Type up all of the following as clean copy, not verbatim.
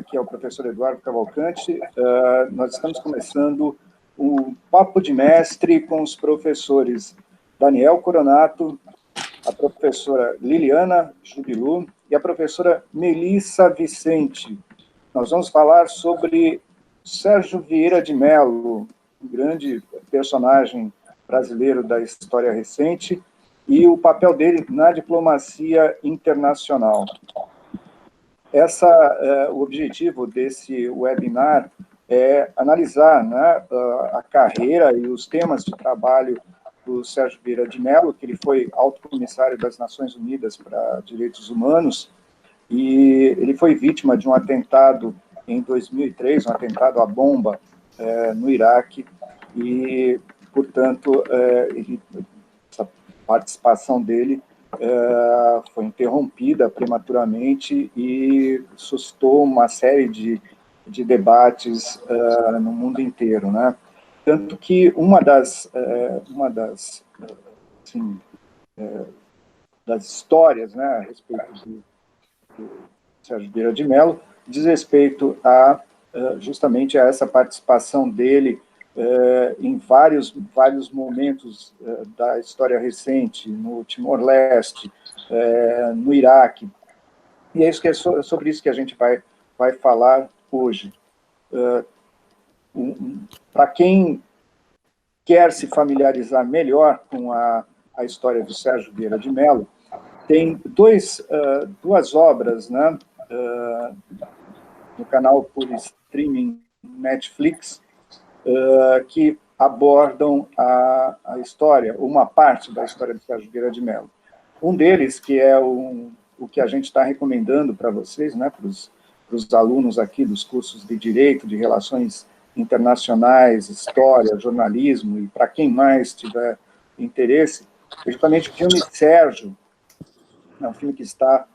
aqui é o professor Eduardo Cavalcante. Nós estamos começando um Papo de Mestre com os professores Daniel Coronato, a professora Liliana Jubilu e a professora Melissa Vicente. Nós vamos falar sobre Sérgio Vieira de Mello, um grande personagem brasileiro da história recente, e o papel dele na diplomacia internacional. O objetivo desse webinar é analisar, né, a carreira e os temas de trabalho do Sérgio Vieira de Mello, que ele foi alto comissário das Nações Unidas para Direitos Humanos, e ele foi vítima de um atentado em 2003, um atentado à bomba no Iraque, e, portanto, essa participação dele foi interrompida prematuramente e suscitou uma série de debates no mundo inteiro, né? Tanto que uma das histórias, né, a respeito do Sérgio Vieira de Mello diz respeito justamente a essa participação dele em vários momentos da história recente, no Timor-Leste, no Iraque. E é sobre isso que a gente vai falar hoje. Para quem quer se familiarizar melhor com a história do Sérgio Vieira de Mello, tem duas obras, né, no canal por streaming Netflix, que abordam a história, uma parte da história do Sérgio Vieira de Mello. Um deles, que é o que a gente está recomendando para vocês, né, para os alunos aqui dos cursos de Direito, de Relações Internacionais, História, Jornalismo, e para quem mais tiver interesse, é justamente o filme Sérgio. É um filme que está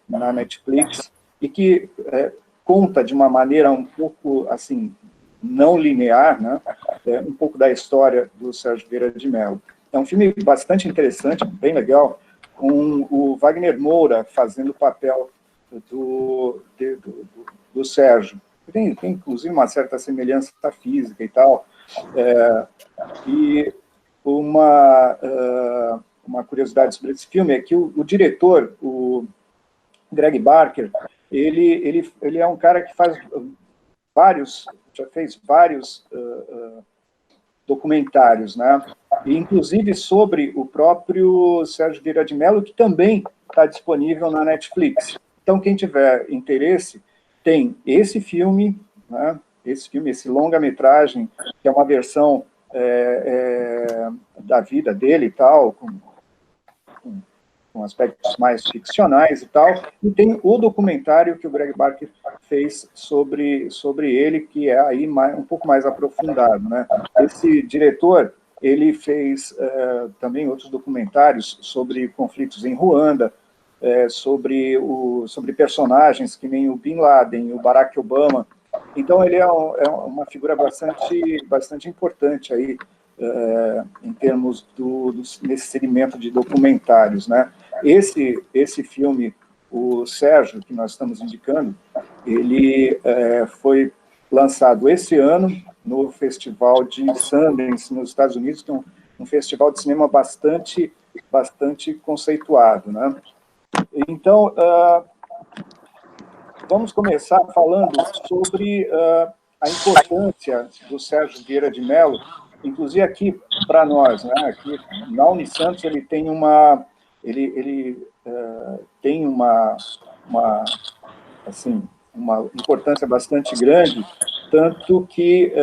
na Netflix e que conta de uma maneira um pouco, assim, não linear, né, um pouco da história do Sérgio Vieira de Mello. É um filme bastante interessante, bem legal, com o Wagner Moura fazendo o papel do Sérgio. Tem, inclusive, uma certa semelhança física e tal. E uma curiosidade sobre esse filme é que o diretor, o Greg Barker, ele é um cara que já fez vários documentários, né? E, inclusive, sobre o próprio Sérgio Vieira de Mello, que também está disponível na Netflix. Então, quem tiver interesse, tem esse filme, né? Esse longa-metragem, que é uma versão da vida dele e tal, com aspectos mais ficcionais e tal, e tem o documentário que o Greg Barker fez sobre ele, que é aí um pouco mais aprofundado, né? Esse diretor, ele fez também outros documentários sobre conflitos em Ruanda, sobre personagens que nem o Bin Laden, o Barack Obama. Então, ele é uma figura bastante importante aí, em termos nesse segmento de documentários, né? Esse filme, o Sérgio, que nós estamos indicando, ele foi lançado esse ano no Festival de Sundance, nos Estados Unidos, que é um festival de cinema bastante conceituado, né? Então, vamos começar falando sobre a importância do Sérgio Vieira de Mello, inclusive aqui para nós, né? Aqui na Unisantos ele tem uma importância bastante grande, tanto que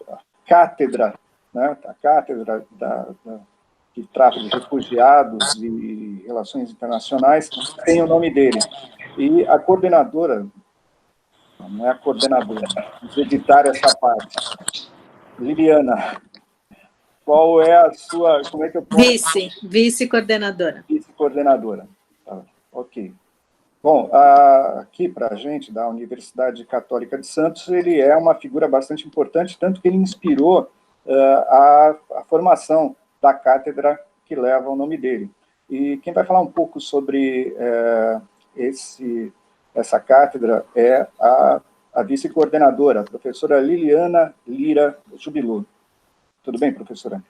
a cátedra, né? A cátedra que trata de refugiados e relações internacionais tem o nome dele. E a coordenadora, não é a coordenadora, vamos editar essa parte. Liliana, qual é a sua... Como é que eu posso... Vice-coordenadora. Vice-coordenadora. Tá, ok. Bom, aqui para a gente, da Universidade Católica de Santos, ele é uma figura bastante importante, tanto que ele inspirou a formação da cátedra que leva o nome dele. E quem vai falar um pouco sobre essa cátedra é a vice-coordenadora, a professora Liliana Lira Jubilu. Tudo bem, professora?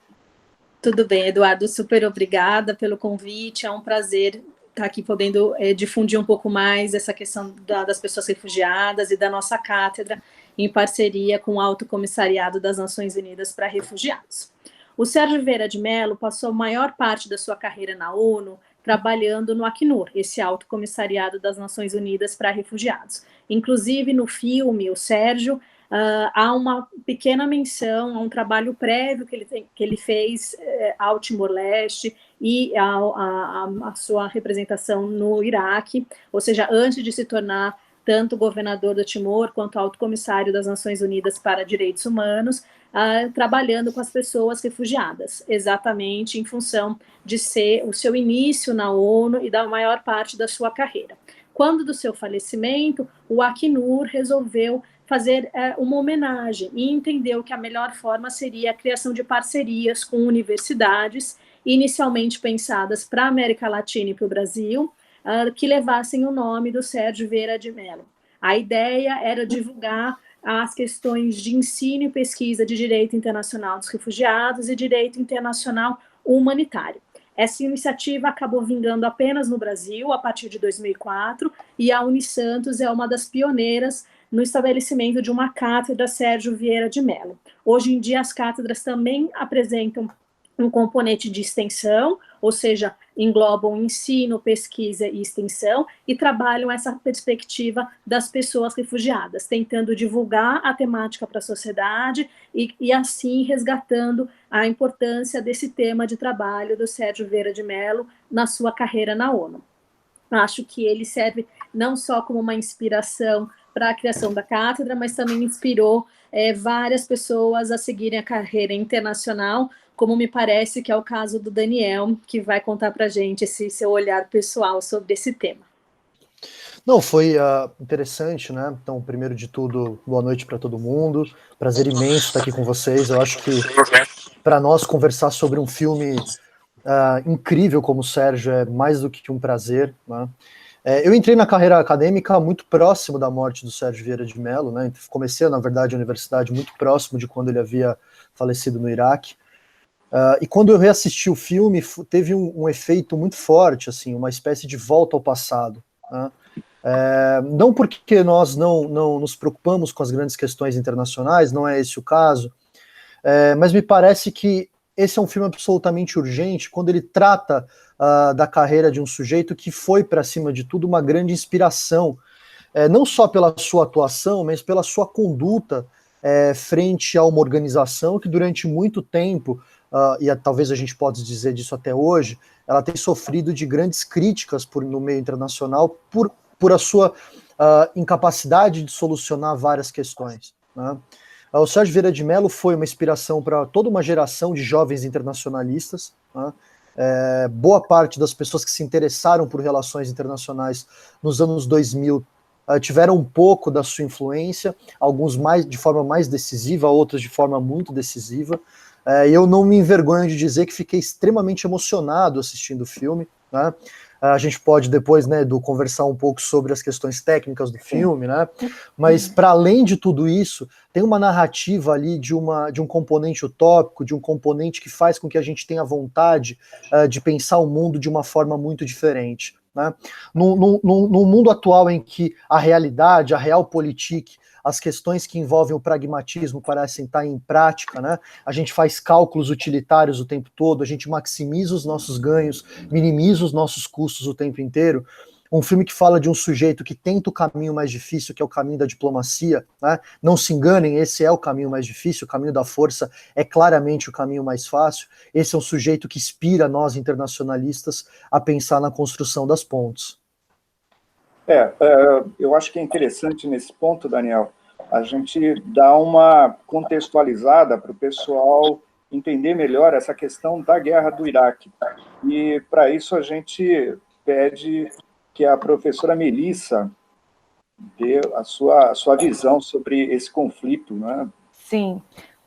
Tudo bem, Eduardo, super obrigada pelo convite, é um prazer estar aqui podendo difundir um pouco mais essa questão das pessoas refugiadas e da nossa cátedra, em parceria com o Alto Comissariado das Nações Unidas para Refugiados. O Sérgio Vieira de Mello passou a maior parte da sua carreira na ONU trabalhando no Acnur, esse Alto Comissariado das Nações Unidas para Refugiados. Inclusive, no filme, o Sérgio, há uma pequena menção a um trabalho prévio que ele fez ao Timor-Leste e a sua representação no Iraque, ou seja, antes de se tornar tanto governador do Timor quanto alto comissário das Nações Unidas para Direitos Humanos, trabalhando com as pessoas refugiadas, exatamente em função de ser o seu início na ONU e da maior parte da sua carreira. Quando do seu falecimento, o Acnur resolveu fazer uma homenagem e entendeu que a melhor forma seria a criação de parcerias com universidades, inicialmente pensadas para a América Latina e para o Brasil, que levassem o nome do Sérgio Vieira de Mello. A ideia era divulgar as questões de ensino e pesquisa de direito internacional dos refugiados e direito internacional humanitário. Essa iniciativa acabou vingando apenas no Brasil, a partir de 2004, e a Unisantos é uma das pioneiras no estabelecimento de uma cátedra Sérgio Vieira de Mello. Hoje em dia, as cátedras também apresentam um componente de extensão, ou seja, englobam ensino, pesquisa e extensão, e trabalham essa perspectiva das pessoas refugiadas, tentando divulgar a temática para a sociedade e assim resgatando a importância desse tema de trabalho do Sérgio Vieira de Mello na sua carreira na ONU. Acho que ele serve não só como uma inspiração para a criação da cátedra, mas também inspirou várias pessoas a seguirem a carreira internacional, como me parece que é o caso do Daniel, que vai contar para a gente esse seu olhar pessoal sobre esse tema. Não, foi interessante, né? Então, primeiro de tudo, boa noite para todo mundo. Prazer imenso estar aqui com vocês. Eu acho que para nós conversar sobre um filme incrível como o Sérgio é mais do que um prazer, né? Eu entrei na carreira acadêmica muito próximo da morte do Sérgio Vieira de Mello, né? Comecei, na verdade, a universidade muito próximo de quando ele havia falecido no Iraque. E quando eu reassisti o filme, teve um efeito muito forte, assim, uma espécie de volta ao passado, né? Não porque nós não nos preocupamos com as grandes questões internacionais, não é esse o caso, mas me parece que esse é um filme absolutamente urgente quando ele trata da carreira de um sujeito que foi, para cima de tudo, uma grande inspiração, não só pela sua atuação, mas pela sua conduta frente a uma organização que durante muito tempo, e talvez a gente possa dizer disso até hoje, ela tem sofrido de grandes críticas no meio internacional por a sua incapacidade de solucionar várias questões, né? O Sérgio Vieira de Mello foi uma inspiração para toda uma geração de jovens internacionalistas, né? Boa parte das pessoas que se interessaram por relações internacionais nos anos 2000 tiveram um pouco da sua influência, alguns de forma mais decisiva, outros de forma muito decisiva. Eu não me envergonho de dizer que fiquei extremamente emocionado assistindo o filme, né? A gente pode depois, né, Edu, conversar um pouco sobre as questões técnicas do filme, né? Mas para além de tudo isso, tem uma narrativa ali de um componente utópico, de um componente que faz com que a gente tenha vontade de pensar o mundo de uma forma muito diferente, né? No mundo atual em que a realidade, a realpolitik, as questões que envolvem o pragmatismo parecem estar em prática, né? A gente faz cálculos utilitários o tempo todo, a gente maximiza os nossos ganhos, minimiza os nossos custos o tempo inteiro. Um filme que fala de um sujeito que tenta o caminho mais difícil, que é o caminho da diplomacia, né? Não se enganem, esse é o caminho mais difícil, o caminho da força é claramente o caminho mais fácil. Esse é um sujeito que inspira nós internacionalistas a pensar na construção das pontes. Eu acho que é interessante nesse ponto, Daniel, a gente dar uma contextualizada para o pessoal entender melhor essa questão da guerra do Iraque. E, para isso, a gente pede que a professora Melissa dê a sua visão sobre esse conflito, né? Sim.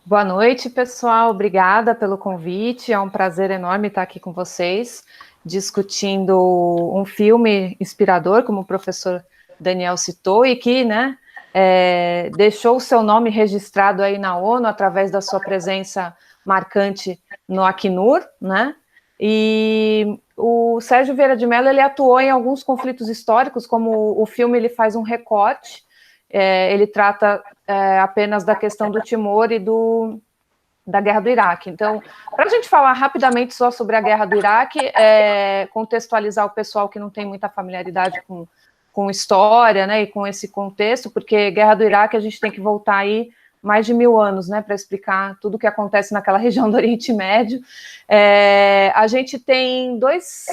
Boa noite, pessoal. Obrigada pelo convite. É um prazer enorme estar aqui com vocês, discutindo um filme inspirador, como o professor Daniel citou, e que, né, deixou o seu nome registrado aí na ONU através da sua presença marcante no Acnur, né? E o Sérgio Vieira de Mello, ele atuou em alguns conflitos históricos, como o filme ele faz um recorte, ele trata apenas da questão do Timor e da Guerra do Iraque. Então, para a gente falar rapidamente só sobre a Guerra do Iraque, contextualizar o pessoal que não tem muita familiaridade com história, né, e com esse contexto, porque Guerra do Iraque a gente tem que voltar aí mais de 1000 anos, né, para explicar tudo o que acontece naquela região do Oriente Médio. A gente tem dois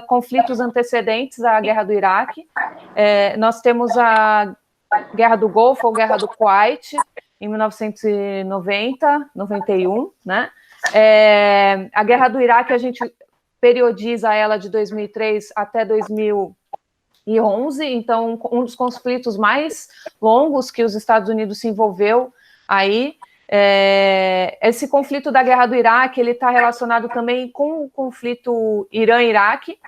conflitos antecedentes à Guerra do Iraque. Nós temos a Guerra do Golfo, ou Guerra do Kuwait, em 1990, 91, né? A Guerra do Iraque, a gente periodiza ela de 2003 até 2011, então um dos conflitos mais longos que os Estados Unidos se envolveu aí. Esse conflito da Guerra do Iraque, ele está relacionado também com o conflito Irã-Iraque,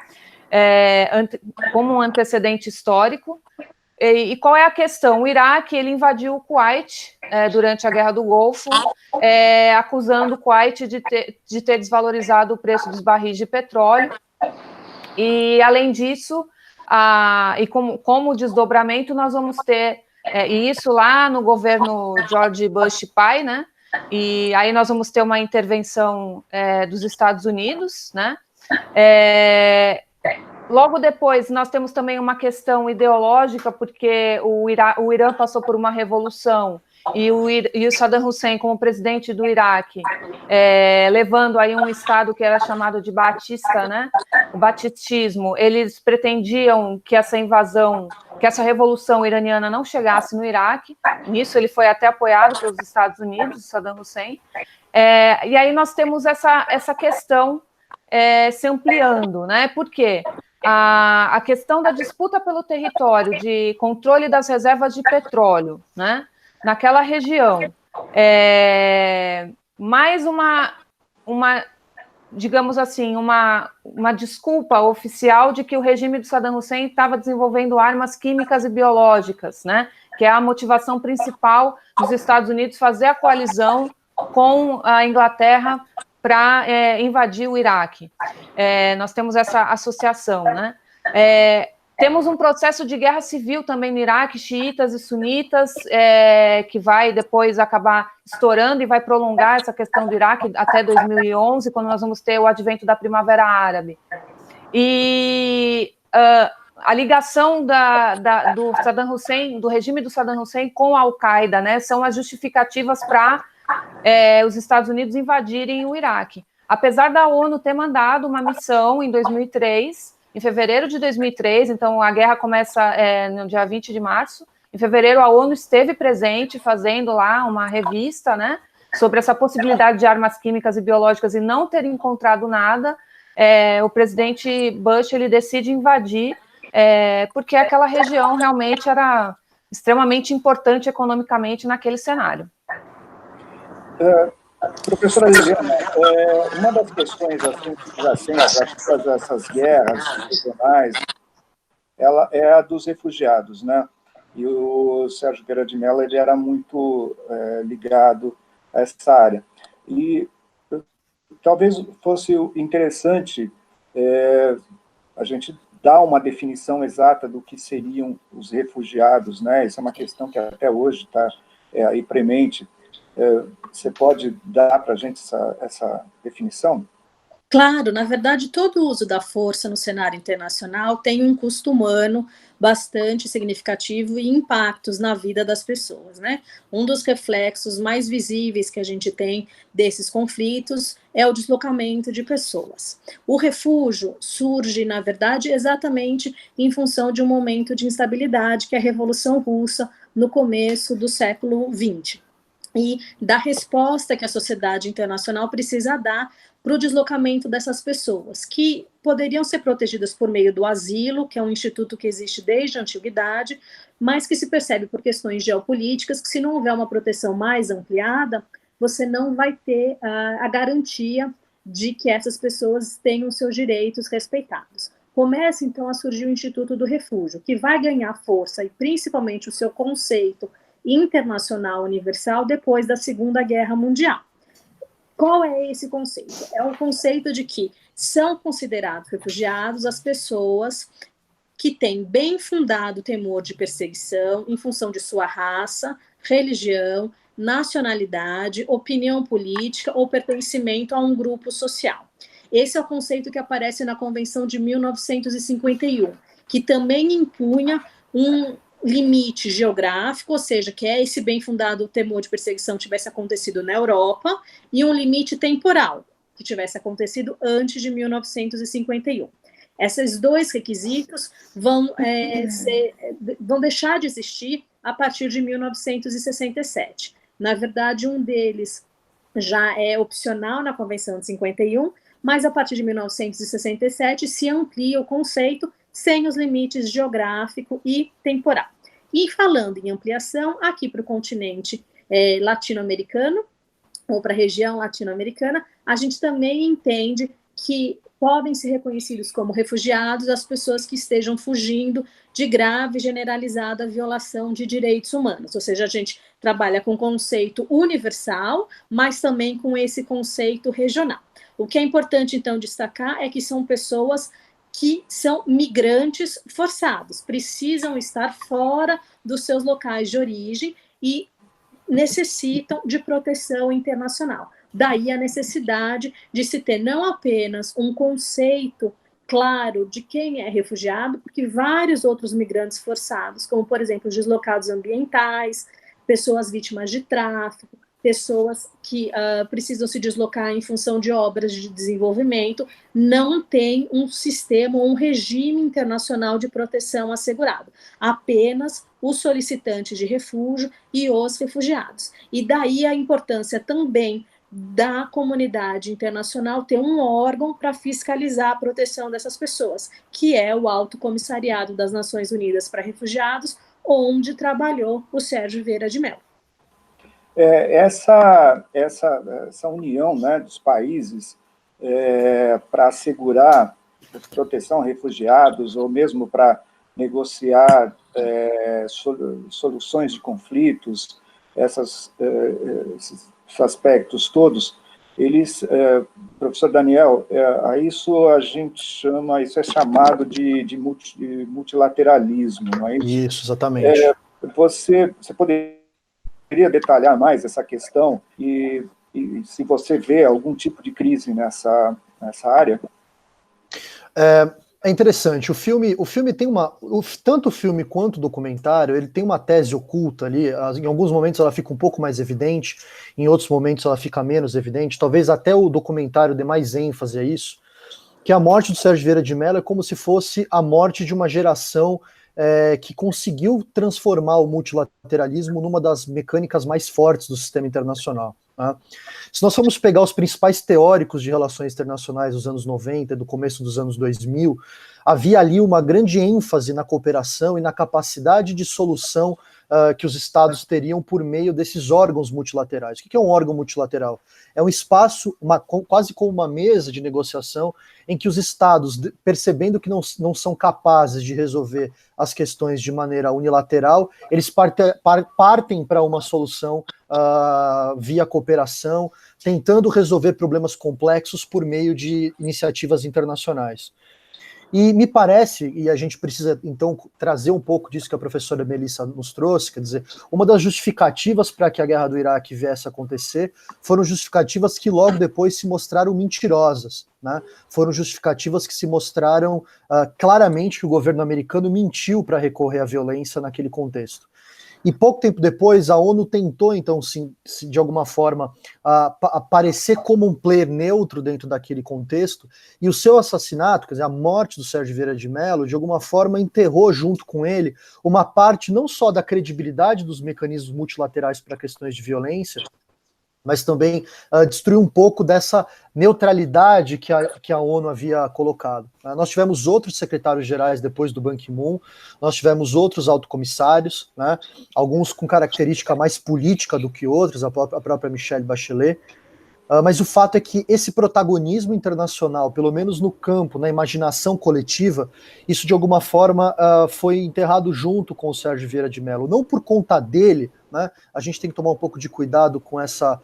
como um antecedente histórico. E qual é a questão? O Iraque, ele invadiu o Kuwait durante a Guerra do Golfo, acusando o Kuwait de ter desvalorizado o preço dos barris de petróleo. E, além disso, e como desdobramento, nós vamos ter isso lá no governo George Bush pai, né? E aí nós vamos ter uma intervenção dos Estados Unidos, né? Logo depois, nós temos também uma questão ideológica, porque o Irã passou por uma revolução, e o Saddam Hussein, como presidente do Iraque, levando aí um Estado que era chamado de Baatista, né? O batistismo, eles pretendiam que essa invasão, que essa revolução iraniana não chegasse no Iraque. Nisso ele foi até apoiado pelos Estados Unidos, Saddam Hussein. E aí nós temos essa questão se ampliando, né? Por quê? A questão da disputa pelo território, de controle das reservas de petróleo, né, naquela região, mais uma, digamos assim, uma desculpa oficial de que o regime do Saddam Hussein estava desenvolvendo armas químicas e biológicas, né, que é a motivação principal dos Estados Unidos fazer a coalizão com a Inglaterra para invadir o Iraque. Nós temos essa associação, né? Temos um processo de guerra civil também no Iraque, xiitas e sunitas, que vai depois acabar estourando e vai prolongar essa questão do Iraque até 2011, quando nós vamos ter o advento da Primavera Árabe. E a ligação do Saddam Hussein, do regime do Saddam Hussein com a Al-Qaeda, né, são as justificativas para os Estados Unidos invadirem o Iraque. Apesar da ONU ter mandado uma missão em 2003, em fevereiro de 2003, então a guerra começa no dia 20 de março, em fevereiro a ONU esteve presente fazendo lá uma revista, né, sobre essa possibilidade de armas químicas e biológicas e não ter encontrado nada. O presidente Bush, ele decide invadir, porque aquela região realmente era extremamente importante economicamente naquele cenário. Professora Liliana, uma das questões subjacentes a todas essas guerras regionais, ela é a dos refugiados, né? E o Sérgio Vieira de Mello, ele era muito ligado a essa área. E talvez fosse interessante a gente dar uma definição exata do que seriam os refugiados, né? Isso é uma questão que até hoje está aí premente. Você pode dar para a gente essa definição? Claro, na verdade, todo o uso da força no cenário internacional tem um custo humano bastante significativo e impactos na vida das pessoas, né? Um dos reflexos mais visíveis que a gente tem desses conflitos é o deslocamento de pessoas. O refúgio surge, na verdade, exatamente em função de um momento de instabilidade, que é a Revolução Russa, no começo do século XX. E da resposta que a sociedade internacional precisa dar para o deslocamento dessas pessoas, que poderiam ser protegidas por meio do asilo, que é um instituto que existe desde a antiguidade, mas que se percebe por questões geopolíticas que, se não houver uma proteção mais ampliada, você não vai ter a garantia de que essas pessoas tenham seus direitos respeitados. começa então a surgir o Instituto do Refúgio, que vai ganhar força e principalmente o seu conceito internacional universal depois da Segunda Guerra Mundial. Qual é esse conceito? É o conceito de que são considerados refugiados as pessoas que têm bem fundado temor de perseguição em função de sua raça, religião, nacionalidade, opinião política ou pertencimento a um grupo social. Esse é o conceito que aparece na Convenção de 1951, que também impunha um limite geográfico, ou seja, que é esse bem fundado temor de perseguição tivesse acontecido na Europa, e um limite temporal, que tivesse acontecido antes de 1951. Esses dois requisitos vão deixar de existir a partir de 1967. Na verdade, um deles já é opcional na Convenção de 51, mas a partir de 1967 se amplia o conceito sem os limites geográfico e temporal. E falando em ampliação, aqui para o continente latino-americano, ou para a região latino-americana, a gente também entende que podem ser reconhecidos como refugiados as pessoas que estejam fugindo de grave e generalizada violação de direitos humanos. Ou seja, a gente trabalha com conceito universal, mas também com esse conceito regional. O que é importante, então, destacar é que são pessoas que são migrantes forçados, precisam estar fora dos seus locais de origem e necessitam de proteção internacional. Daí a necessidade de se ter não apenas um conceito claro de quem é refugiado, porque vários outros migrantes forçados, como, por exemplo, os deslocados ambientais, pessoas vítimas de tráfico, pessoas que precisam se deslocar em função de obras de desenvolvimento, não tem um sistema ou um regime internacional de proteção assegurado. Apenas os solicitantes de refúgio e os refugiados. E daí a importância também da comunidade internacional ter um órgão para fiscalizar a proteção dessas pessoas, que é o Alto Comissariado das Nações Unidas para Refugiados, onde trabalhou o Sérgio Vieira de Mello. Essa união, né, dos países para assegurar proteção a refugiados, ou mesmo para negociar soluções de conflitos, esses aspectos todos, eles, professor Daniel, isso a gente chama, isso é chamado de multilateralismo, não é isso? Isso, exatamente. Você poderia detalhar mais essa questão e se você vê algum tipo de crise nessa área? É interessante, o filme tem tanto o filme quanto o documentário, ele tem uma tese oculta ali, em alguns momentos ela fica um pouco mais evidente, em outros momentos ela fica menos evidente, talvez até o documentário dê mais ênfase a isso, que a morte do Sérgio Vieira de Mello é como se fosse a morte de uma geração que conseguiu transformar o multilateralismo numa das mecânicas mais fortes do sistema internacional. Né? Se nós formos pegar os principais teóricos de relações internacionais dos anos 90 e do começo dos anos 2000, havia ali uma grande ênfase na cooperação e na capacidade de solução que os estados teriam por meio desses órgãos multilaterais. O que é um órgão multilateral? É um espaço, quase como uma mesa de negociação, em que os estados, percebendo que não são capazes de resolver as questões de maneira unilateral, eles partem para uma solução via cooperação, tentando resolver problemas complexos por meio de iniciativas internacionais. E me parece, e a gente precisa então trazer um pouco disso que a professora Melissa nos trouxe, quer dizer, uma das justificativas para que a guerra do Iraque viesse a acontecer foram justificativas que logo depois se mostraram mentirosas, né? Foram justificativas que se mostraram claramente que o governo americano mentiu para recorrer à violência naquele contexto. E pouco tempo depois, a ONU tentou, então, de alguma forma, aparecer como um player neutro dentro daquele contexto, e o seu assassinato, quer dizer, a morte do Sérgio Vieira de Mello, de alguma forma enterrou junto com ele uma parte não só da credibilidade dos mecanismos multilaterais para questões de violência, mas também destruiu um pouco dessa neutralidade que a ONU havia colocado. Nós tivemos outros secretários-gerais depois do Ban Ki-moon, nós tivemos outros autocomissários, né, alguns com característica mais política do que outros, a própria Michelle Bachelet, Mas o fato é que esse protagonismo internacional, pelo menos no campo, na imaginação coletiva, isso de alguma forma foi enterrado junto com o Sérgio Vieira de Mello. Não por conta dele, né? A gente tem que tomar um pouco de cuidado com essa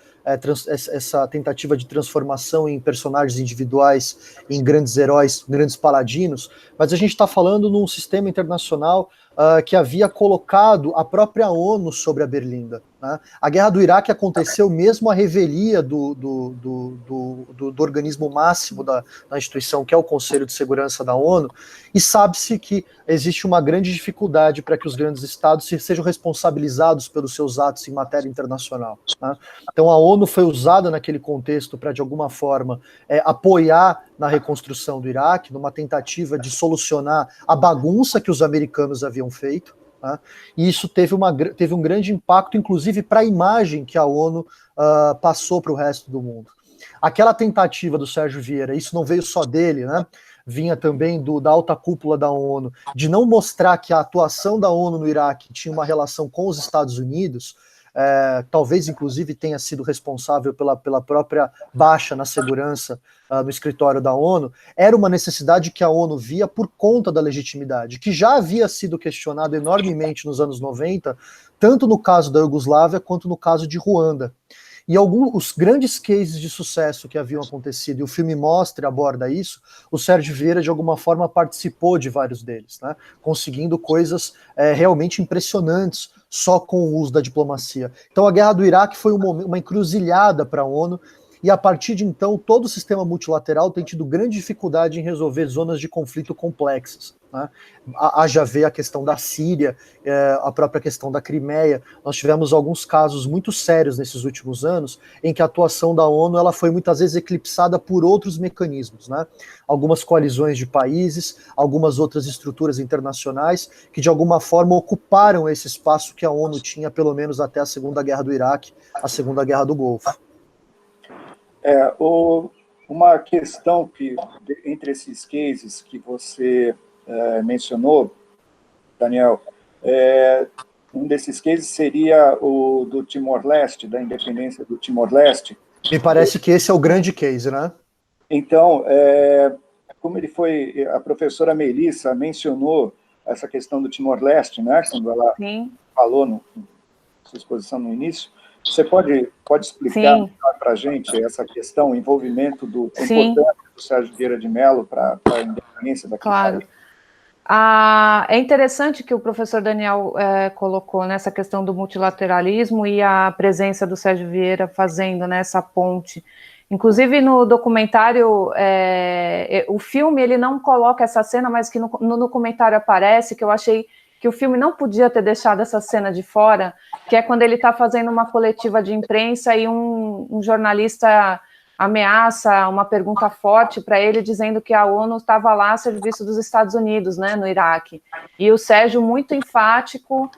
tentativa de transformação em personagens individuais, em grandes heróis, grandes paladinos, mas a gente está falando num sistema internacional que havia colocado a própria ONU sobre a berlinda. Né? A guerra do Iraque aconteceu mesmo a revelia do organismo máximo da instituição, que é o Conselho de Segurança da ONU, e sabe-se que existe uma grande dificuldade para que os grandes estados sejam responsabilizados pelos seus atos em matéria internacional. Né? Então a ONU foi usada naquele contexto para, de alguma forma, apoiar na reconstrução do Iraque, numa tentativa de solucionar a bagunça que os americanos haviam feito. Né? E isso teve um grande impacto, inclusive, para a imagem que a ONU passou para o resto do mundo. Aquela tentativa do Sérgio Vieira, isso não veio só dele, né? Vinha também da alta cúpula da ONU, de não mostrar que a atuação da ONU no Iraque tinha uma relação com os Estados Unidos, talvez inclusive tenha sido responsável pela própria baixa na segurança no escritório da ONU, era uma necessidade que a ONU via por conta da legitimidade, que já havia sido questionada enormemente nos anos 90, tanto no caso da Iugoslávia quanto no caso de Ruanda. E os grandes cases de sucesso que haviam acontecido, e o filme mostra e aborda isso, o Sérgio Vieira, de alguma forma, participou de vários deles, né? Conseguindo coisas realmente impressionantes só com o uso da diplomacia. Então a guerra do Iraque foi uma encruzilhada para a ONU, e a partir de então todo o sistema multilateral tem tido grande dificuldade em resolver zonas de conflito complexas. Né? Haja ver a questão da Síria, a própria questão da Crimeia. Nós tivemos alguns casos muito sérios nesses últimos anos em que a atuação da ONU ela foi muitas vezes eclipsada por outros mecanismos, né? Algumas coalizões de países, algumas outras estruturas internacionais que de alguma forma ocuparam esse espaço que a ONU tinha pelo menos até a Segunda Guerra do Iraque, a Segunda Guerra do Golfo. Uma questão que, entre esses cases que você mencionou, Daniel, um desses cases seria o do Timor-Leste, da independência do Timor-Leste. Me parece que esse é o grande case, né? Então, como a professora Melissa mencionou essa questão do Timor-Leste, né, quando ela falou na sua exposição no início, você pode explicar para a gente essa questão, o envolvimento a importância do Sérgio Vieira de Mello para a independência daquele país? É interessante que o professor Daniel colocou nessa questão do multilateralismo e a presença do Sérgio Vieira fazendo essa ponte. Inclusive no documentário, o filme ele não coloca essa cena, mas que no documentário aparece, que eu achei que o filme não podia ter deixado essa cena de fora, que é quando ele está fazendo uma coletiva de imprensa e um jornalista ameaça uma pergunta forte para ele, dizendo que a ONU estava lá a serviço dos Estados Unidos, né, no Iraque. E o Sérgio, muito enfático,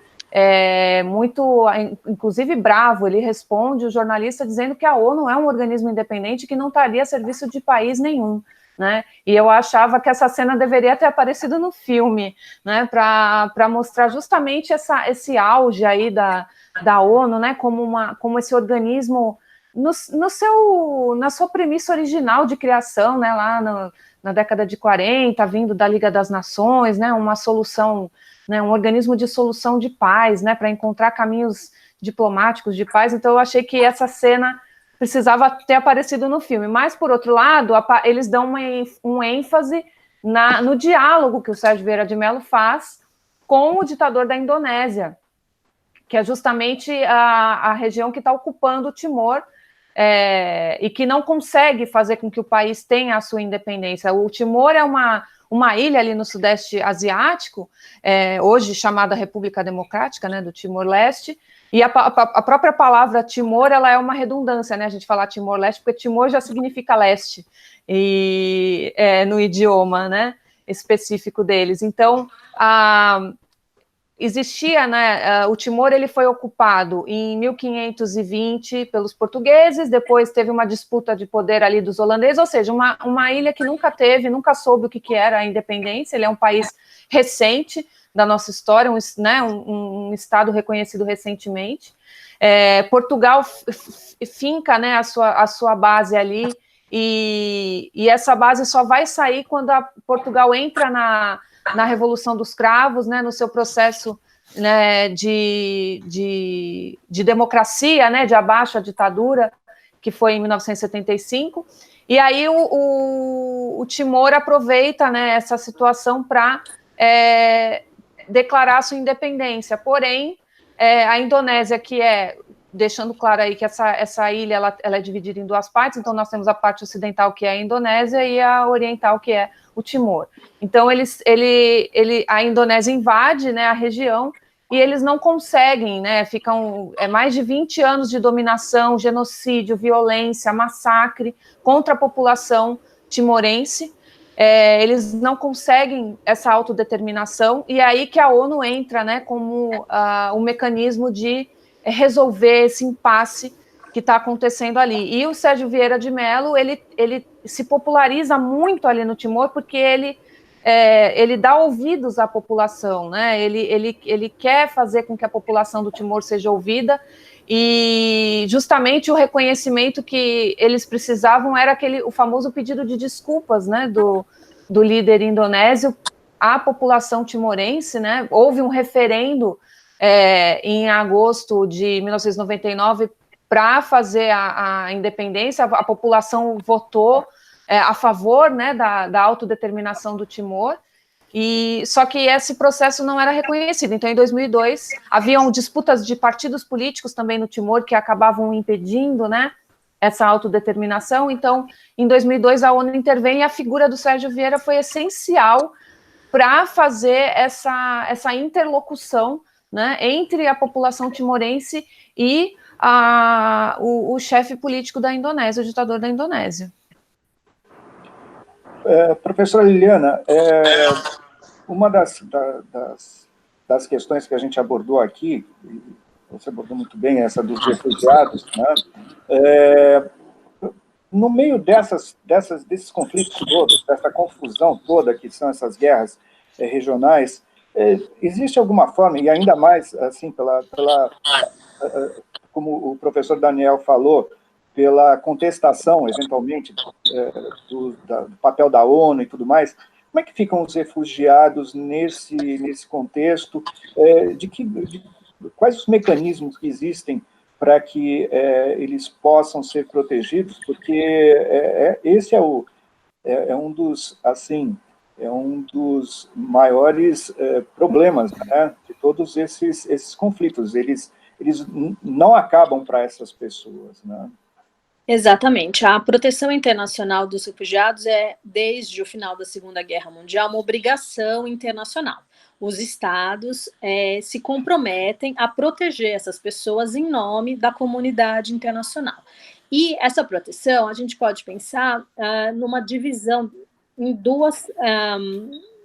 muito, inclusive bravo, ele responde o jornalista dizendo que a ONU é um organismo independente que não estaria a serviço de país nenhum. Né? E eu achava que essa cena deveria ter aparecido no filme, né? Para mostrar justamente esse auge aí da ONU, né? Como esse organismo na sua premissa original de criação, né? Lá na década de 40, vindo da Liga das Nações, né? Uma solução, né? Um organismo de solução de paz, né? Para encontrar caminhos diplomáticos de paz. Então eu achei que essa cena precisava ter aparecido no filme, mas, por outro lado, eles dão um ênfase no diálogo que o Sérgio Vieira de Mello faz com o ditador da Indonésia, que é justamente a região que está ocupando o Timor, e que não consegue fazer com que o país tenha a sua independência. O Timor é uma ilha ali no Sudeste Asiático, hoje chamada República Democrática, né, do Timor-Leste, e a própria palavra Timor, ela é uma redundância, né? A gente falar Timor-Leste, porque Timor já significa leste, e no idioma, né, específico deles. Então, existia, né, o Timor ele foi ocupado em 1520 pelos portugueses, depois teve uma disputa de poder ali dos holandeses, ou seja, uma ilha que nunca soube o que era a independência, ele é um país recente, da nossa história, um Estado reconhecido recentemente. Portugal finca, né, a sua base ali, e essa base só vai sair quando Portugal entra na Revolução dos Cravos, né, no seu processo, né, de democracia, né, de abaixo à ditadura, que foi em 1975, e aí o Timor aproveita, né, essa situação para declarar sua independência. Porém, a Indonésia, que deixando claro aí que essa ilha ela é dividida em duas partes, então nós temos a parte ocidental, que é a Indonésia, e a oriental, que é o Timor. Então, a Indonésia invade, né, a região, e eles não conseguem, né, ficam mais de 20 anos de dominação, genocídio, violência, massacre contra a população timorense. Eles não conseguem essa autodeterminação, e é aí que a ONU entra, né, como um mecanismo de resolver esse impasse que está acontecendo ali. E o Sérgio Vieira de Mello, ele se populariza muito ali no Timor, porque ele dá ouvidos à população, né? Ele quer fazer com que a população do Timor seja ouvida, e justamente o reconhecimento que eles precisavam era o famoso pedido de desculpas, né, do líder indonésio à população timorense, né? Houve um referendo em agosto de 1999 para fazer a independência, a população votou a favor, né, da autodeterminação do Timor, só que esse processo não era reconhecido. Então, em 2002, haviam disputas de partidos políticos também no Timor que acabavam impedindo, né, essa autodeterminação. Então, em 2002, a ONU intervém, e a figura do Sérgio Vieira foi essencial para fazer essa interlocução, né, entre a população timorense e o chefe político da Indonésia, o ditador da Indonésia. Professora Liliana, uma das questões que a gente abordou aqui, você abordou muito bem, essa dos refugiados, né? No meio desses conflitos todos, dessa confusão toda que são essas guerras regionais, existe alguma forma, e ainda mais assim como o professor Daniel falou, pela contestação, eventualmente, do papel da ONU e tudo mais, como é que ficam os refugiados nesse contexto? Quais os mecanismos que existem para que eles possam ser protegidos? Porque esse é um dos, assim, maiores problemas, né, de todos esses conflitos. Eles não acabam para essas pessoas, né? Exatamente. A proteção internacional dos refugiados desde o final da Segunda Guerra Mundial, uma obrigação internacional. Os estados se comprometem a proteger essas pessoas em nome da comunidade internacional. E essa proteção, a gente pode pensar numa divisão em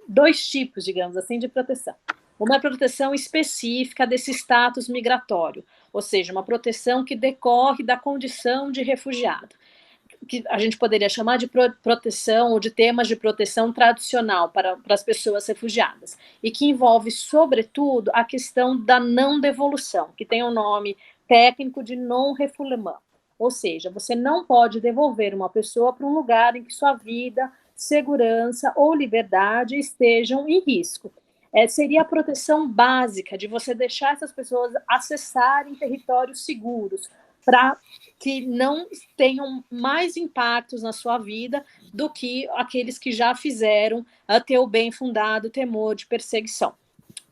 dois tipos, digamos assim, de proteção. Uma proteção específica desse status migratório, ou seja, uma proteção que decorre da condição de refugiado, que a gente poderia chamar de proteção ou de temas de proteção tradicional para as pessoas refugiadas, e que envolve, sobretudo, a questão da não devolução, que tem o nome técnico de non-refoulement, ou seja, você não pode devolver uma pessoa para um lugar em que sua vida, segurança ou liberdade estejam em risco. Seria a proteção básica de você deixar essas pessoas acessarem territórios seguros, para que não tenham mais impactos na sua vida do que aqueles que já fizeram ter o bem fundado temor de perseguição.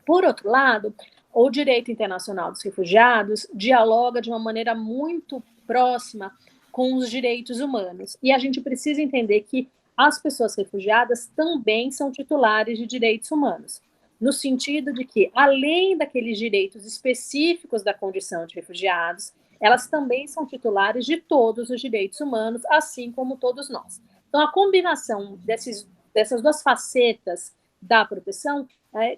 Por outro lado, o direito internacional dos refugiados dialoga de uma maneira muito próxima com os direitos humanos, e a gente precisa entender que as pessoas refugiadas também são titulares de direitos humanos, no sentido de que, além daqueles direitos específicos da condição de refugiados, elas também são titulares de todos os direitos humanos, assim como todos nós. Então, a combinação dessas duas facetas da proteção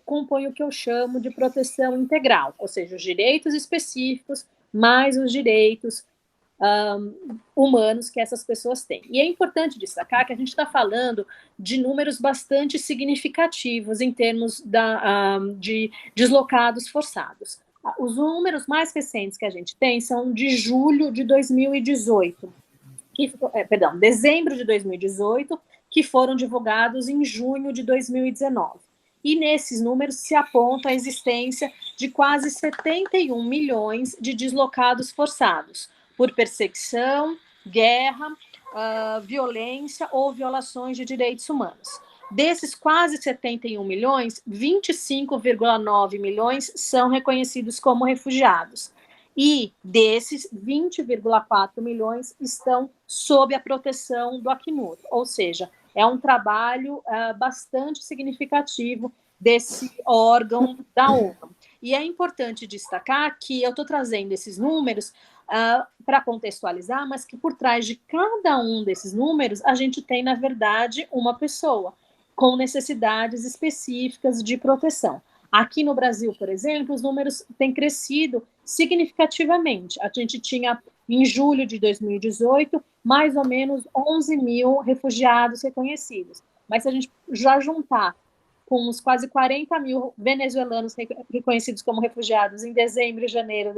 compõe o que eu chamo de proteção integral, ou seja, os direitos específicos mais os direitos humanos que essas pessoas têm. E é importante destacar que a gente está falando de números bastante significativos em termos de deslocados forçados. Os números mais recentes que a gente tem são de julho de 2018, dezembro de 2018, que foram divulgados em junho de 2019. E nesses números se aponta a existência de quase 71 milhões de deslocados forçados, por perseguição, guerra, violência ou violações de direitos humanos. Desses quase 71 milhões, 25,9 milhões são reconhecidos como refugiados. E desses, 20,4 milhões estão sob a proteção do Acnur. Ou seja, é um trabalho bastante significativo desse órgão da ONU. E é importante destacar que eu estou trazendo esses números para contextualizar, mas que por trás de cada um desses números, a gente tem, na verdade, uma pessoa com necessidades específicas de proteção. Aqui no Brasil, por exemplo, os números têm crescido significativamente. A gente tinha, em julho de 2018, mais ou menos 11 mil refugiados reconhecidos. Mas se a gente já juntar com os quase 40 mil venezuelanos reconhecidos como refugiados em dezembro e janeiro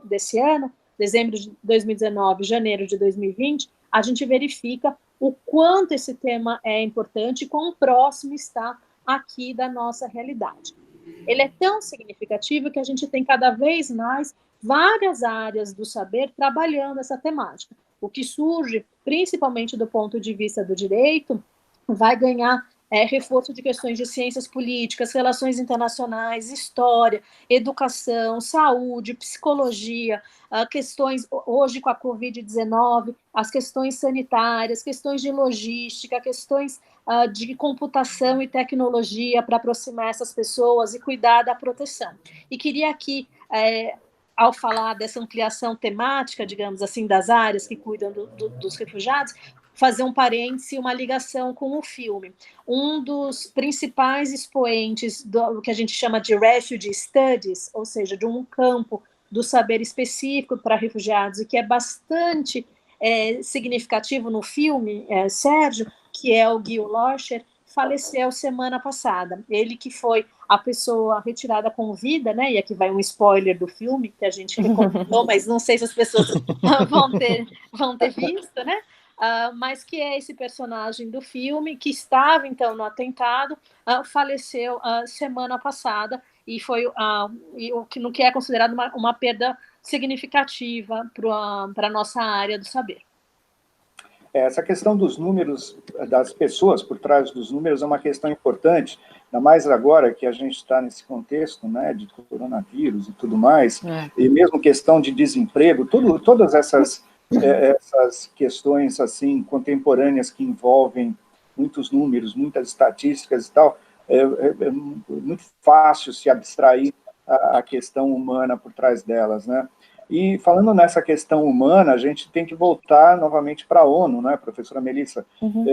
desse ano, dezembro de 2019, janeiro de 2020, a gente verifica o quanto esse tema é importante e quão próximo está aqui da nossa realidade. Ele é tão significativo que a gente tem cada vez mais várias áreas do saber trabalhando essa temática. O que surge, principalmente do ponto de vista do direito, vai ganhar reforço de questões de ciências políticas, relações internacionais, história, educação, saúde, psicologia, questões, hoje com a Covid-19, as questões sanitárias, questões de logística, questões de computação e tecnologia para aproximar essas pessoas e cuidar da proteção. E queria aqui, ao falar dessa ampliação temática, digamos assim, das áreas que cuidam dos refugiados, fazer um parêntese, uma ligação com o filme. Um dos principais expoentes do que a gente chama de Refugee Studies, ou seja, de um campo do saber específico para refugiados, e que é bastante significativo no filme, Sérgio, que é o Gil Locher, faleceu semana passada. Ele que foi a pessoa retirada com vida, né? E aqui vai um spoiler do filme, que a gente recomendou, mas não sei se as pessoas vão ter visto, né? Mas que é esse personagem do filme, que estava, então, no atentado, faleceu semana passada, e foi no que é considerado uma perda significativa para a nossa área do saber. Essa questão dos números, das pessoas por trás dos números, é uma questão importante, ainda mais agora que a gente está nesse contexto, né, de coronavírus e tudo mais, e mesmo questão de desemprego, todas essas questões assim contemporâneas que envolvem muitos números, muitas estatísticas e tal, é muito fácil se abstrair a questão humana por trás delas, né? E falando nessa questão humana, a gente tem que voltar novamente para a ONU, né, professora Melissa? Uhum.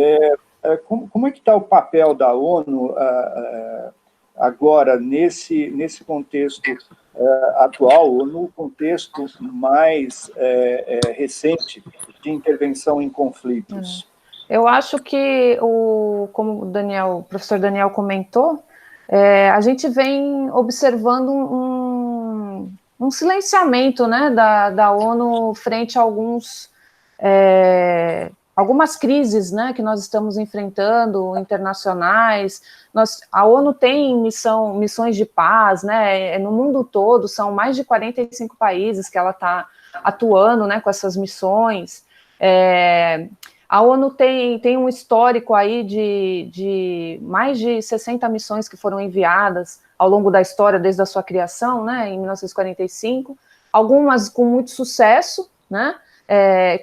Como é que está o papel da ONU agora, nesse contexto atual, ou no contexto mais recente de intervenção em conflitos? Eu acho que, como o professor Daniel comentou, a gente vem observando um silenciamento, né, da ONU frente a algumas crises, né, que nós estamos enfrentando, internacionais. A ONU tem missões de paz, né, no mundo todo, são mais de 45 países que ela está atuando, né, com essas missões. A ONU tem um histórico aí de mais de 60 missões que foram enviadas ao longo da história, desde a sua criação, né, em 1945, algumas com muito sucesso, né,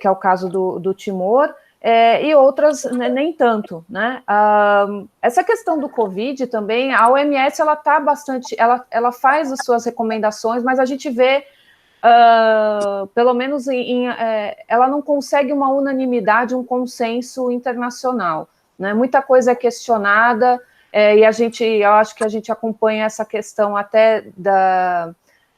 que é o caso do Timor, e outras nem tanto, né. Essa questão do Covid também, a OMS, ela tá bastante, ela faz as suas recomendações, mas a gente vê, pelo menos ela não consegue uma unanimidade, um consenso internacional, né, muita coisa é questionada, e eu acho que a gente acompanha essa questão até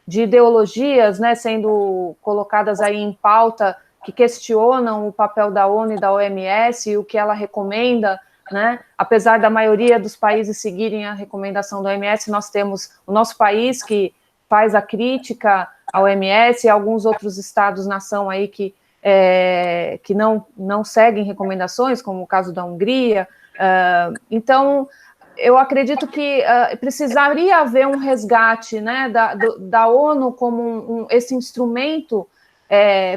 de ideologias, né, sendo colocadas aí em pauta que questionam o papel da ONU e da OMS e o que ela recomenda, né? Apesar da maioria dos países seguirem a recomendação da OMS, nós temos o nosso país que faz a crítica à OMS e alguns outros estados-nação aí que não seguem recomendações, como o caso da Hungria. Então, eu acredito que precisaria haver um resgate, né, da ONU como esse instrumento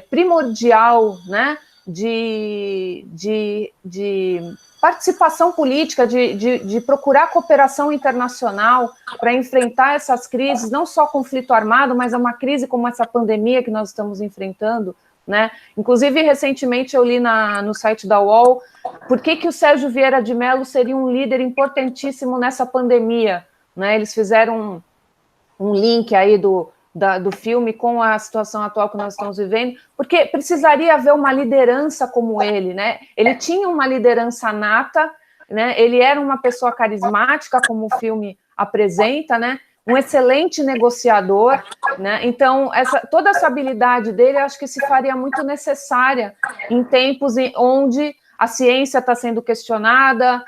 primordial, né, de participação política, de procurar cooperação internacional para enfrentar essas crises, não só conflito armado, mas é uma crise como essa pandemia que nós estamos enfrentando, né? Inclusive, recentemente eu li no site da UOL por que o Sérgio Vieira de Mello seria um líder importantíssimo nessa pandemia, né? Eles fizeram um link aí do filme com a situação atual que nós estamos vivendo, porque precisaria haver uma liderança como ele, né? Ele tinha uma liderança nata, né? Ele era uma pessoa carismática, como o filme apresenta, né? Um excelente negociador, né? Então, toda essa habilidade dele, eu acho que se faria muito necessária em tempos onde a ciência está sendo questionada,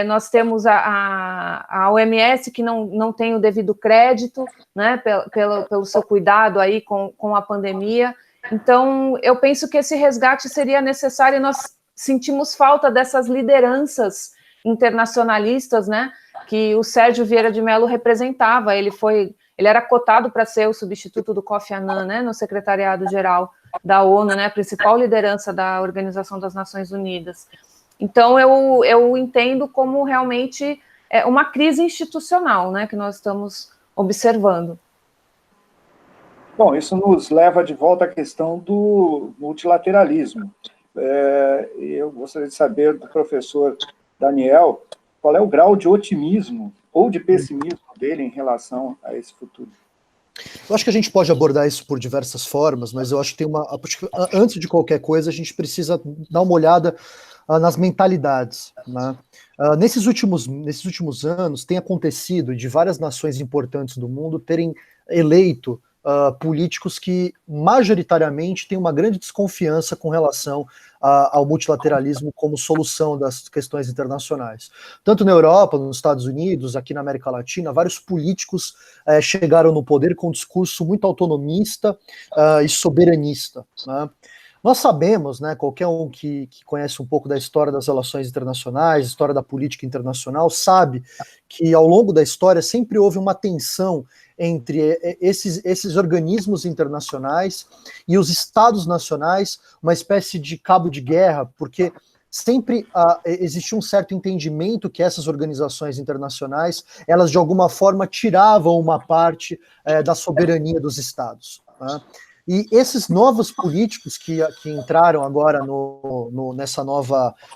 nós temos a OMS que não tem o devido crédito, né, pelo seu cuidado aí com a pandemia. Então, eu penso que esse resgate seria necessário e nós sentimos falta dessas lideranças internacionalistas, né, que o Sérgio Vieira de Mello representava. Ele era cotado para ser o substituto do Kofi Annan, né, no secretariado-geral da ONU, né, a principal liderança da Organização das Nações Unidas. Então, eu entendo como realmente uma crise institucional, né, que nós estamos observando. Bom, isso nos leva de volta à questão do multilateralismo. Eu gostaria de saber do professor Daniel qual é o grau de otimismo ou de pessimismo dele em relação a esse futuro. Eu acho que a gente pode abordar isso por diversas formas, mas eu acho que antes de qualquer coisa, a gente precisa dar uma olhada nas mentalidades, né? Nesses últimos anos, tem acontecido de várias nações importantes do mundo terem eleito políticos que majoritariamente têm uma grande desconfiança com relação ao multilateralismo como solução das questões internacionais. Tanto na Europa, nos Estados Unidos, aqui na América Latina, vários políticos chegaram no poder com um discurso muito autonomista e soberanista, né? Nós sabemos, né, qualquer um que conhece um pouco da história das relações internacionais, história da política internacional, sabe que ao longo da história sempre houve uma tensão entre esses organismos internacionais e os estados nacionais, uma espécie de cabo de guerra, porque sempre existia um certo entendimento que essas organizações internacionais, elas de alguma forma tiravam uma parte da soberania dos estados, né? E esses novos políticos que entraram agora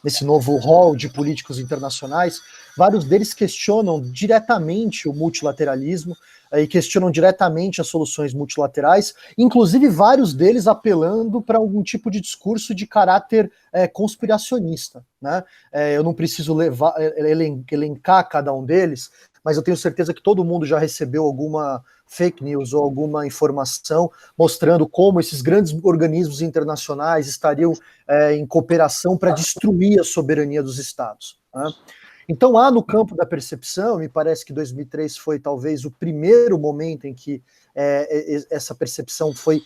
nesse novo rol de políticos internacionais, vários deles questionam diretamente o multilateralismo e questionam diretamente as soluções multilaterais, inclusive vários deles apelando para algum tipo de discurso de caráter conspiracionista, né? Eu não preciso elencar cada um deles, mas eu tenho certeza que todo mundo já recebeu alguma fake news ou alguma informação mostrando como esses grandes organismos internacionais estariam em cooperação para destruir a soberania dos estados, né? Então há no campo da percepção, me parece que 2003 foi talvez o primeiro momento em que essa percepção foi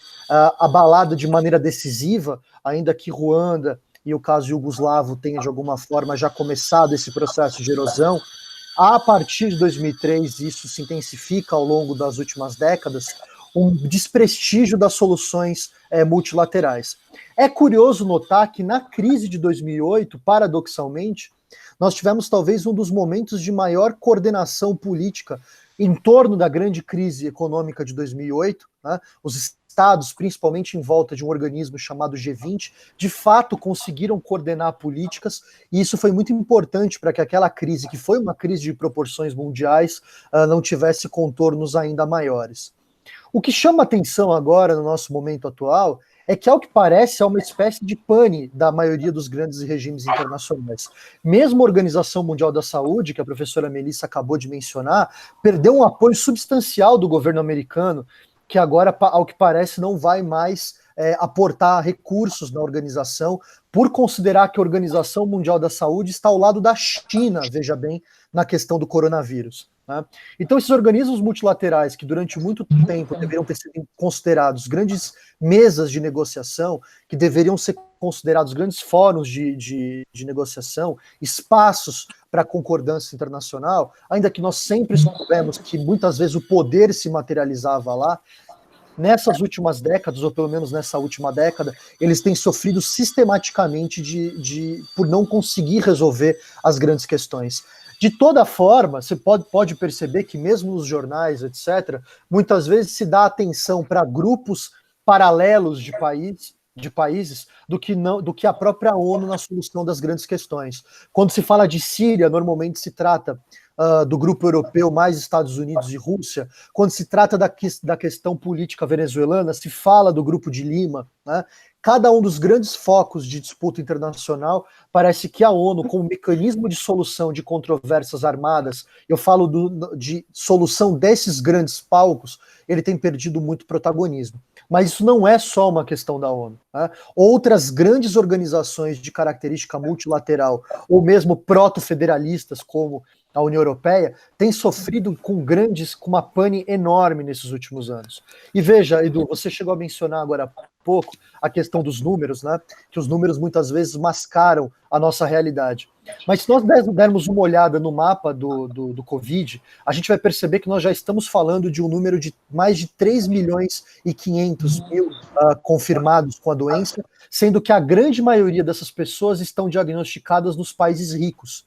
abalada de maneira decisiva, ainda que Ruanda e o caso iugoslavo tenham de alguma forma já começado esse processo de erosão. A partir de 2003, isso se intensifica ao longo das últimas décadas, um desprestígio das soluções multilaterais. É curioso notar que na crise de 2008, paradoxalmente, nós tivemos talvez um dos momentos de maior coordenação política em torno da grande crise econômica de 2008, né? Os estados, principalmente em volta de um organismo chamado G20, de fato conseguiram coordenar políticas, e isso foi muito importante para que aquela crise, que foi uma crise de proporções mundiais, não tivesse contornos ainda maiores. O que chama atenção agora, no nosso momento atual, é que, ao que parece, há uma espécie de pane da maioria dos grandes regimes internacionais. Mesmo a Organização Mundial da Saúde, que a professora Melissa acabou de mencionar, perdeu um apoio substancial do governo americano, que agora, ao que parece, não vai mais aportar recursos na organização, por considerar que a Organização Mundial da Saúde está ao lado da China, veja bem, na questão do coronavírus. Né? Então, esses organismos multilaterais, que durante muito tempo deveriam ter sido considerados grandes mesas de negociação, que deveriam ser considerados grandes fóruns de negociação, espaços para concordância internacional, ainda que nós sempre soubemos que muitas vezes o poder se materializava lá, nessas últimas décadas, ou pelo menos nessa última década, eles têm sofrido sistematicamente por não conseguir resolver as grandes questões. De toda forma, você pode perceber que mesmo nos jornais, etc., muitas vezes se dá atenção para grupos paralelos de países do que a própria ONU na solução das grandes questões. Quando se fala de Síria, normalmente se trata do grupo europeu mais Estados Unidos e Rússia. Quando se trata da questão política venezuelana, se fala do grupo de Lima, né? Cada um dos grandes focos de disputa internacional, parece que a ONU, como mecanismo de solução de controvérsias armadas, eu falo de solução desses grandes palcos, ele tem perdido muito protagonismo. Mas isso não é só uma questão da ONU. Né? Outras grandes organizações de característica multilateral, ou mesmo proto-federalistas, como a União Europeia, têm sofrido com uma pane enorme nesses últimos anos. E veja, Edu, você chegou a mencionar agora há pouco a questão dos números, né? Que os números muitas vezes mascaram a nossa realidade. Mas se nós dermos uma olhada no mapa do Covid, a gente vai perceber que nós já estamos falando de um número de mais de 3 milhões e 500 mil confirmados com a doença, sendo que a grande maioria dessas pessoas estão diagnosticadas nos países ricos.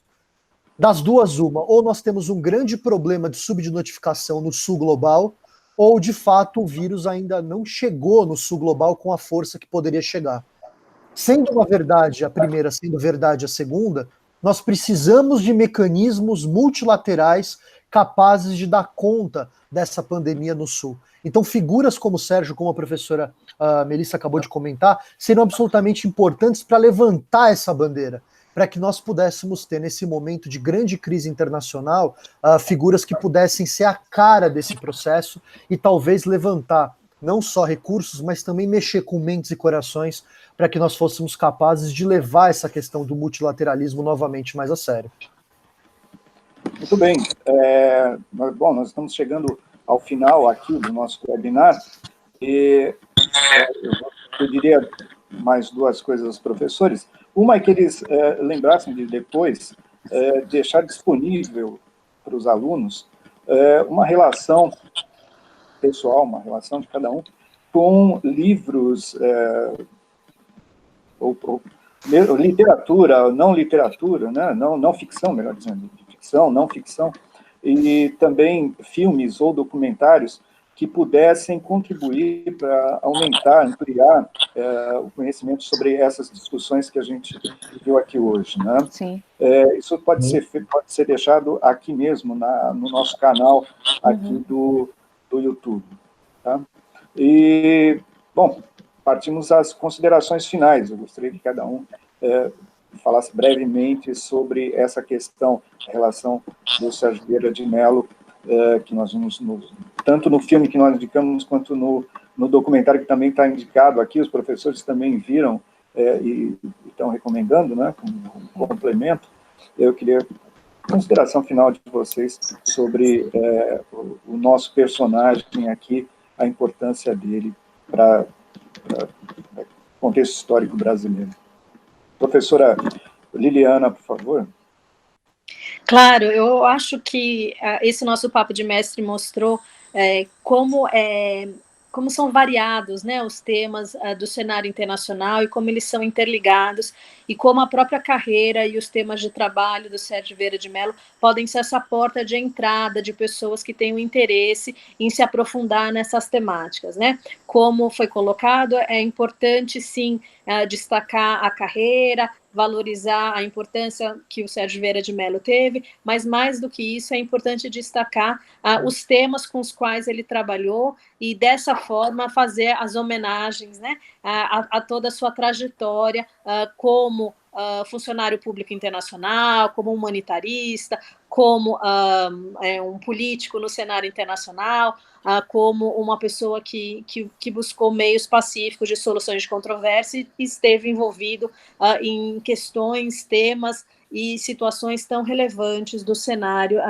Das duas, uma, ou nós temos um grande problema de subnotificação no sul global, ou de fato o vírus ainda não chegou no sul global com a força que poderia chegar. Sendo uma verdade a primeira, sendo verdade a segunda, nós precisamos de mecanismos multilaterais capazes de dar conta dessa pandemia no sul. Então, figuras como o Sérgio, como a professora Melissa acabou de comentar, serão absolutamente importantes para levantar essa bandeira, para que nós pudéssemos ter, nesse momento de grande crise internacional, figuras que pudessem ser a cara desse processo e talvez levantar não só recursos, mas também mexer com mentes e corações para que nós fôssemos capazes de levar essa questão do multilateralismo novamente mais a sério. Muito bem. Bom, nós estamos chegando ao final aqui do nosso webinar e eu diria mais duas coisas aos professores. Uma é que eles lembrassem de depois deixar disponível para os alunos uma relação pessoal, uma relação de cada um, com livros, ou literatura, não literatura, né? não ficção, melhor dizendo, ficção, não ficção, e também filmes ou documentários que pudessem contribuir para aumentar, ampliar o conhecimento sobre essas discussões que a gente viu aqui hoje. Né? Sim. Isso pode ser deixado aqui mesmo, no nosso canal aqui do YouTube. Tá? E, bom, partimos às considerações finais. Eu gostaria que cada um falasse brevemente sobre essa questão, a relação do Sérgio Vieira de Mello, que nós vimos tanto no filme que nós indicamos, quanto no documentário que também está indicado aqui, os professores também viram e estão recomendando, né, como complemento. Eu queria a consideração final de vocês sobre o nosso personagem aqui, a importância dele para o contexto histórico brasileiro. Professora Liliana, por favor. Claro, eu acho que esse nosso papo de mestre mostrou como são variados, né, os temas do cenário internacional e como eles são interligados e como a própria carreira e os temas de trabalho do Sérgio Vieira de Mello podem ser essa porta de entrada de pessoas que têm um interesse em se aprofundar nessas temáticas, né? Como foi colocado, é importante, sim, destacar a carreira, valorizar a importância que o Sérgio Vieira de Mello teve, mas mais do que isso, é importante destacar os temas com os quais ele trabalhou e, dessa forma, fazer as homenagens, né, a toda a sua trajetória como funcionário público internacional, como humanitarista, como um político no cenário internacional, como uma pessoa que buscou meios pacíficos de soluções de controvérsia e esteve envolvido em questões, temas e situações tão relevantes do cenário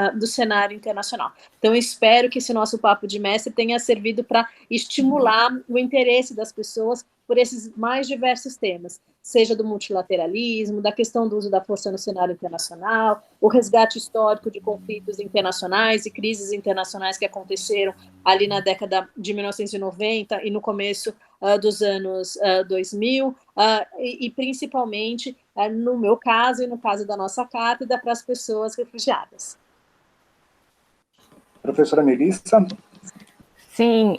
internacional. Então, eu espero que esse nosso papo de mestre tenha servido para estimular o interesse das pessoas por esses mais diversos temas, seja do multilateralismo, da questão do uso da força no cenário internacional, o resgate histórico de conflitos internacionais e crises internacionais que aconteceram ali na década de 1990 e no começo dos anos 2000, e principalmente, no meu caso e no caso da nossa cátedra, para as pessoas refugiadas. Professora Melissa? Sim,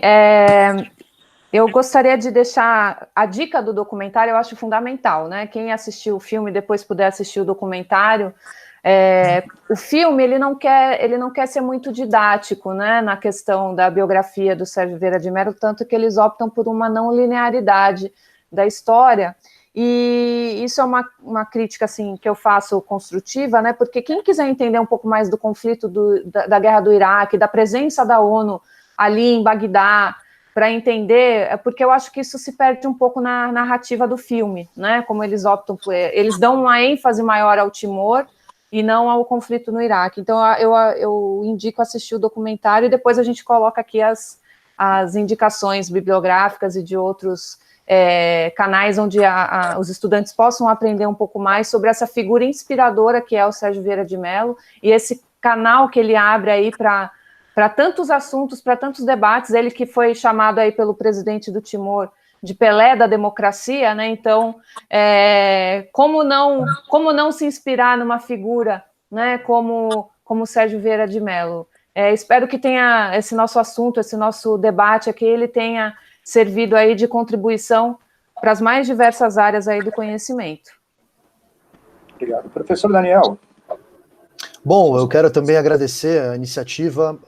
eu gostaria de deixar a dica do documentário, eu acho fundamental, né? Quem assistiu o filme depois puder assistir o documentário, o filme ele não quer ser muito didático, né, na questão da biografia do Sérgio Vieira de Mello, tanto que eles optam por uma não linearidade da história, e isso é uma crítica assim, que eu faço construtiva, né, porque quem quiser entender um pouco mais do conflito da guerra do Iraque, da presença da ONU ali em Bagdá, para entender, porque eu acho que isso se perde um pouco na narrativa do filme, né, como eles optam por... Eles dão uma ênfase maior ao Timor e não ao conflito no Iraque. Então, eu indico assistir o documentário e depois a gente coloca aqui as indicações bibliográficas e de outros canais onde os estudantes possam aprender um pouco mais sobre essa figura inspiradora que é o Sérgio Vieira de Mello e esse canal que ele abre aí para tantos assuntos, para tantos debates, ele que foi chamado aí pelo presidente do Timor de Pelé da democracia, né? Então, como não se inspirar numa figura, né, como Sérgio Vieira de Mello? Espero que tenha esse nosso assunto, esse nosso debate aqui, ele tenha servido aí de contribuição para as mais diversas áreas aí do conhecimento. Obrigado. Professor Daniel. Bom, eu quero também agradecer a iniciativa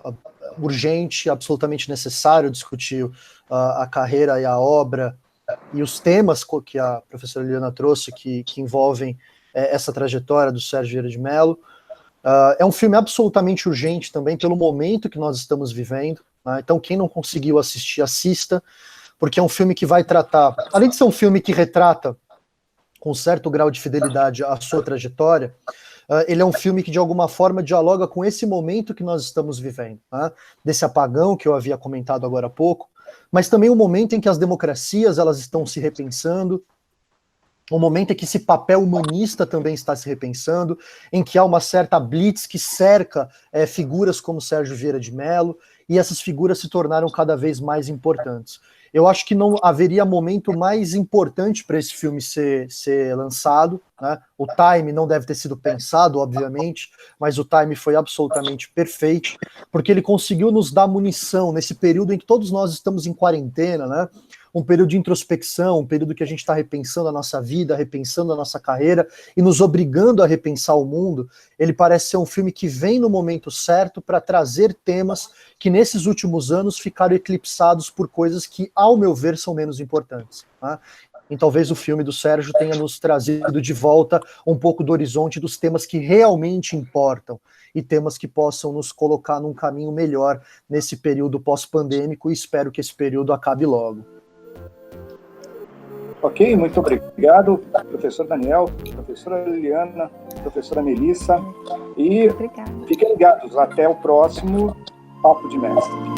urgente, absolutamente necessário discutir a carreira e a obra e os temas que a professora Liliana trouxe que envolvem essa trajetória do Sérgio Vieira de Mello. É um filme absolutamente urgente também pelo momento que nós estamos vivendo, né? Então quem não conseguiu assistir, assista, porque é um filme que vai tratar, além de ser um filme que retrata com certo grau de fidelidade a sua trajetória, ele é um filme que de alguma forma dialoga com esse momento que nós estamos vivendo, né? Desse apagão que eu havia comentado agora há pouco, mas também um momento em que as democracias elas estão se repensando, um momento em que esse papel humanista também está se repensando, em que há uma certa blitz que cerca figuras como Sérgio Vieira de Mello, e essas figuras se tornaram cada vez mais importantes. Eu acho que não haveria momento mais importante para esse filme ser lançado, né? O time não deve ter sido pensado, obviamente, mas o time foi absolutamente perfeito, porque ele conseguiu nos dar munição nesse período em que todos nós estamos em quarentena, né? Um período de introspecção, um período que a gente está repensando a nossa vida, repensando a nossa carreira e nos obrigando a repensar o mundo. Ele parece ser um filme que vem no momento certo para trazer temas que nesses últimos anos ficaram eclipsados por coisas que, ao meu ver, são menos importantes, né? E talvez o filme do Sérgio tenha nos trazido de volta um pouco do horizonte dos temas que realmente importam e temas que possam nos colocar num caminho melhor nesse período pós-pandêmico, e espero que esse período acabe logo. Ok, muito obrigado, professor Daniel, professora Liliana, professora Melissa, e fiquem ligados, até o próximo Papo de Mestre.